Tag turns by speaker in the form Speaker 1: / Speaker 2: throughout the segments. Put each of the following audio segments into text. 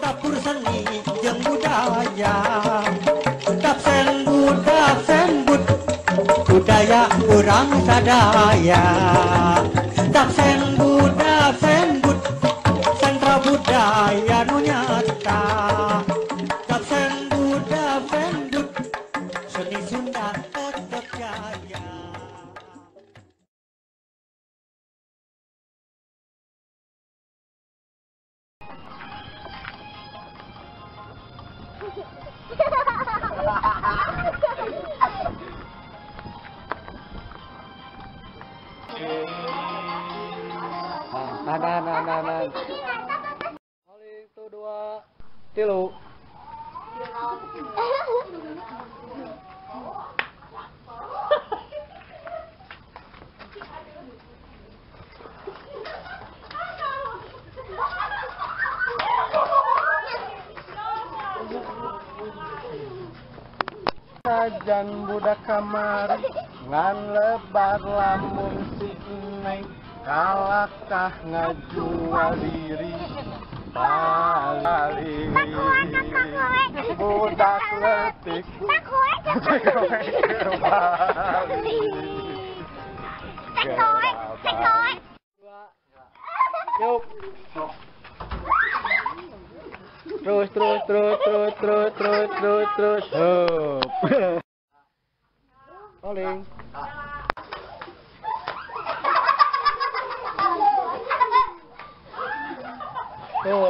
Speaker 1: Dapur seni jeung budaya. Dapsen bud budaya urang sadaya. Dapsen bud sentra budaya nu nyata. Dapsen bud seni Sunda tetep jaya.
Speaker 2: Nah. Oli 1 2 3. Sajan budak kamar ngan lebar lamun si Neng kalakah ngajual diri balik budak letik yuk terus hop rolling. Tuh,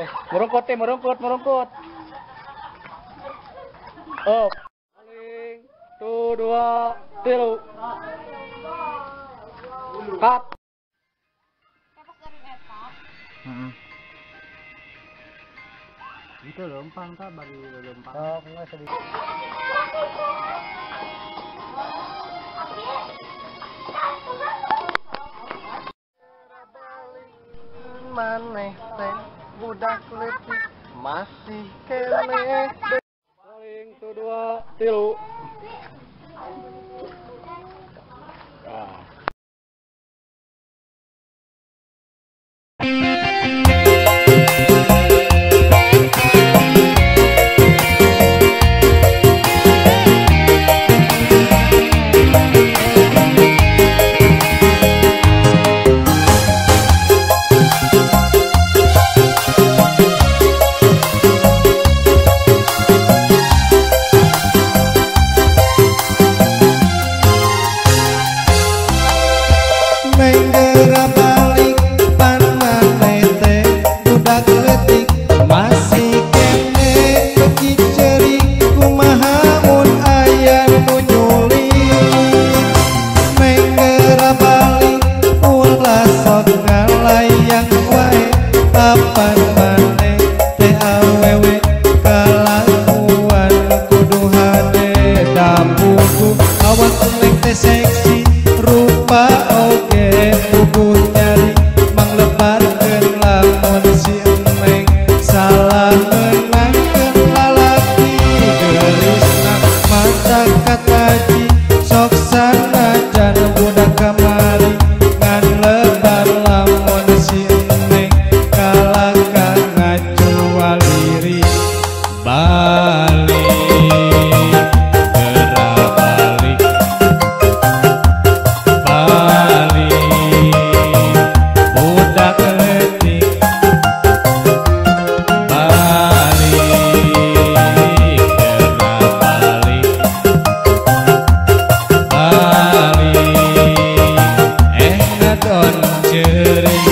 Speaker 2: merungkut. Hop. Rolling. 1 2 3. Cut. Itu lempang kah bagi lempang. Oh, enggak sedih. Maneh teh budak letik masih kene. Rolling 1 2 3. Seksi rupa oge puguh nyari mang lebarkeun lamun si Neng salah menangkeun lalaki geulisna mata kataji sok sanajan budak kamari ngan lebar lamun si Neng kalakah ngajual diri balik. Cering